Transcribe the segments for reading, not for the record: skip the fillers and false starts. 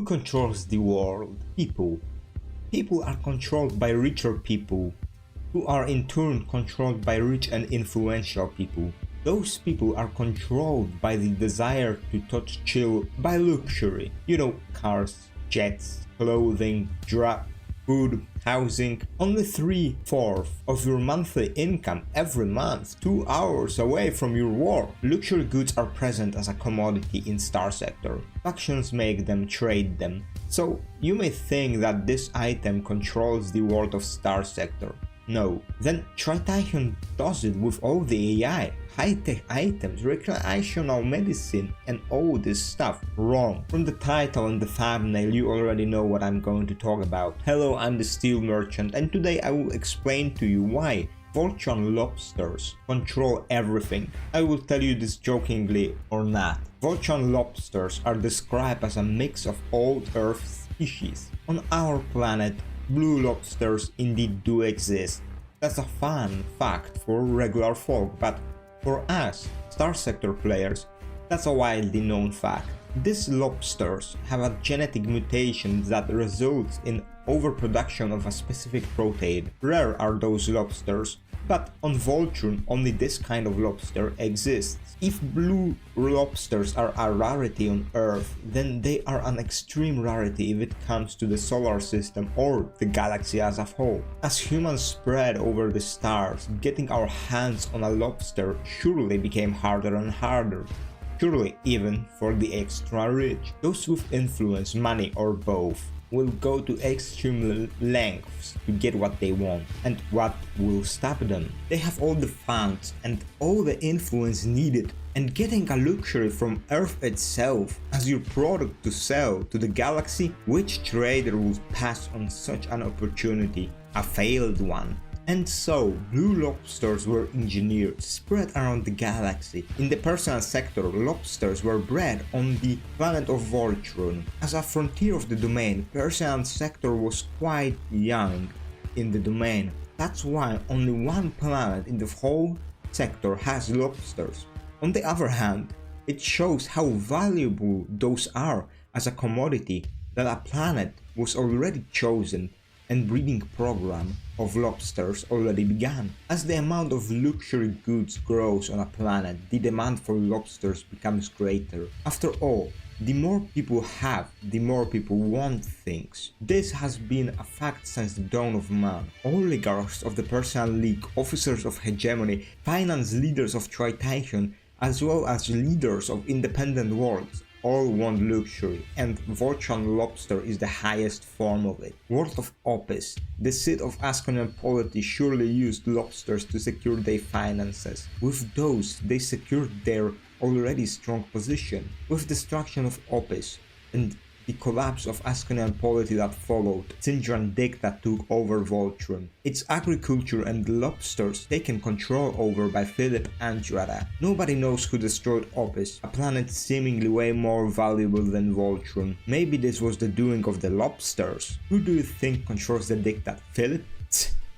controls the world? People. People are controlled by richer people, who are in turn controlled by rich and influential people. Those people are controlled by the desire to touch chill by luxury. You know, cars, jets, clothing, food, housing. Only 3/4 of your monthly income every month, 2 hours away from your work. Luxury goods are present as a commodity in Starsector. Factions make them, trade them. So you may think that this item controls the world of Starsector. No. Then Tritaion does it with all the AI, high-tech items, recreational medicine and all this stuff. Wrong. From the title and the thumbnail you already know what I'm going to talk about. Hello, I'm the Steel Merchant and today I will explain to you why Voltron lobsters control everything. I will tell you this jokingly or not. Voltron lobsters are described as a mix of old Earth species. On our planet, blue lobsters indeed do exist. That's a fun fact for regular folk, but for us, Starsector players, that's a widely known fact. These lobsters have a genetic mutation that results in overproduction of a specific protein. Rare are those lobsters, but on Voltron only this kind of lobster exists. If blue lobsters are a rarity on Earth, then they are an extreme rarity if it comes to the solar system or the galaxy as a whole. As humans spread over the stars, getting our hands on a lobster surely became harder and harder. Surely even for the extra rich. Those with influence, money or both will go to extreme lengths to get what they want. And what will stop them? They have all the funds and all the influence needed, and getting a luxury from Earth itself as your product to sell to the galaxy, which trader would pass on such an opportunity? A failed one. And so, blue lobsters were engineered, spread around the galaxy. In the personal sector, lobsters were bred on the planet of Voltron. As a frontier of the domain, personal sector was quite young in the domain. That's why only one planet in the whole sector has lobsters. On the other hand, it shows how valuable those are as a commodity that a planet was already chosen and breeding program of lobsters already began. As the amount of luxury goods grows on a planet, the demand for lobsters becomes greater. After all, the more people have, the more people want things. This has been a fact since the dawn of man. Oligarchs of the Personal League, officers of hegemony, finance leaders of Tritaion, as well as leaders of independent worlds, all want luxury, and Voltron lobster is the highest form of it. World of Opis, the seat of Asconian polity, surely used lobsters to secure their finances. With those, they secured their already strong position. With destruction of Opis and the collapse of Asconian polity that followed, Syndran Dicta took over Voltron. Its agriculture and lobsters taken control over by Philip Andrada. Nobody knows who destroyed Opis, a planet seemingly way more valuable than Voltron. Maybe this was the doing of the lobsters. Who do you think controls the Dictat? Philip?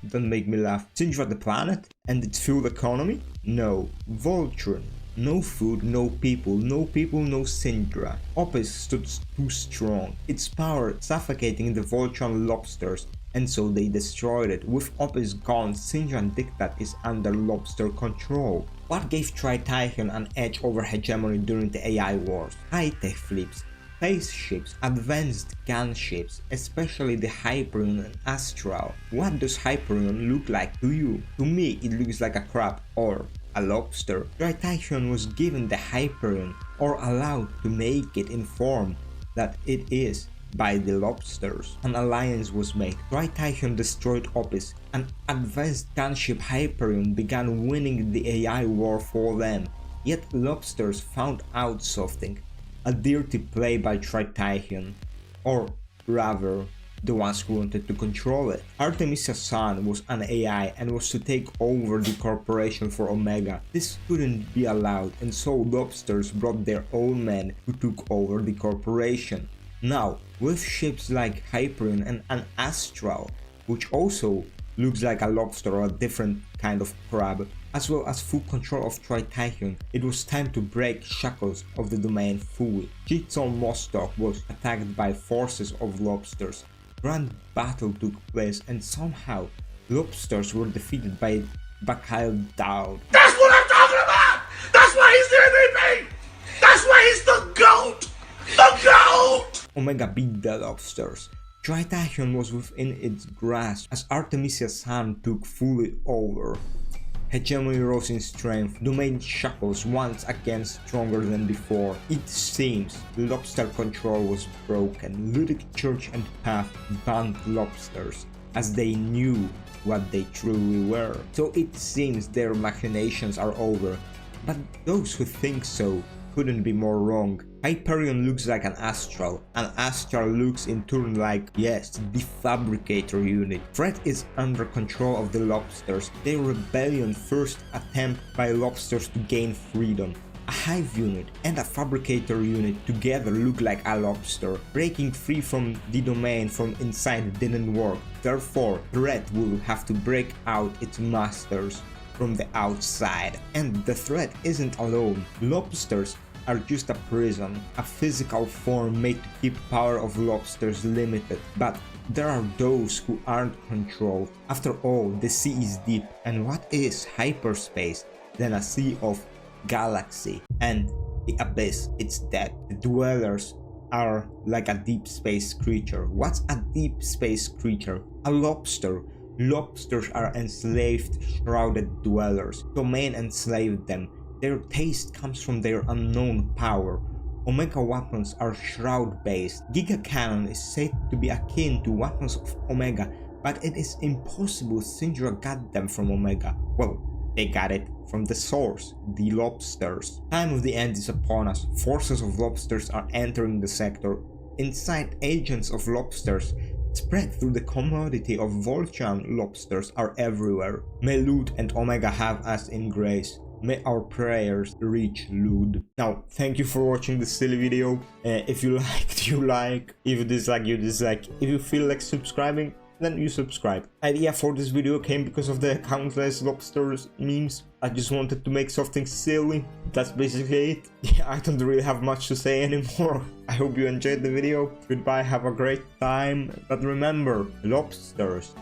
Don't make me laugh. Syndra the planet? And its fuel economy? No, Voltron. No food, no people, no Syndra. Opis stood too strong, its power suffocating the Voltron lobsters, and so they destroyed it. With Opis gone, Syndran Dictat is under lobster control. What gave Tritaion an edge over hegemony during the AI wars? High-tech fleets, spaceships, advanced gunships, especially the Hyperion and Astral. What does Hyperion look like to you? To me, it looks like a crab or a lobster. Tritaion was given the Hyperion, or allowed to make it inform that it is by the lobsters. An alliance was made. Tritaion destroyed Opis. An advanced gunship Hyperion began winning the AI war for them. Yet lobsters found out something. A dirty play by Tritaion. Or rather, the ones who wanted to control it. Artemisia's son was an AI and was to take over the corporation for Omega. This couldn't be allowed, and so lobsters brought their own men who took over the corporation. Now, with ships like Hyperion and an Astral, which also looks like a lobster or a different kind of crab, as well as full control of Tritachyon. It was time to break shackles of the domain fully. Jigsaw Mostok was attacked by forces of lobsters. Grand battle took place and somehow lobsters were defeated by Bakhail Daud. That's what I'm talking about! That's why he's the MVP! That's why he's the GOAT! The GOAT! Omega beat the lobsters. Tritachyon was within its grasp as Artemisia's hand took fully over. Hegemony rose in strength, domain shackles once again stronger than before. It seems lobster control was broken. Ludic Church and Path banned lobsters as they knew what they truly were. So it seems their machinations are over, but those who think so couldn't be more wrong. Hyperion looks like an Astral, and Astral looks in turn like, yes, the Fabricator unit. Threat is under control of the lobsters, their rebellion first attempt by lobsters to gain freedom. A Hive unit and a Fabricator unit together look like a lobster. Breaking free from the domain from inside didn't work, therefore Threat will have to break out its masters from the outside. And the threat isn't alone. Lobsters are just a prison, a physical form made to keep power of lobsters limited, but there are those who aren't controlled. After all, the sea is deep, and what is hyperspace than a sea of galaxy? And the abyss, it's dead. The dwellers are like a deep space creature. What's a deep space creature? A lobster. Lobsters are enslaved, shrouded dwellers. Domain enslaved them. Their taste comes from their unknown power. Omega weapons are shroud based. Giga Cannon is said to be akin to weapons of Omega, but it is impossible Syndra got them from Omega. Well, they got it from the source, the lobsters. Time of the end is upon us. Forces of lobsters are entering the sector. Inside, agents of lobsters spread through the commodity of Volchan lobsters are everywhere. May Lud and Omega have us in grace. May our prayers reach Lud. Now, thank you for watching this silly video. If you liked, you like. If you dislike, you dislike. If you feel like subscribing, then you subscribe. Idea for this video came because of the countless lobsters memes. I just wanted to make something silly. That's basically it. Yeah, I don't really have much to say anymore. I hope you enjoyed the video. Goodbye, have a great time. But remember, lobsters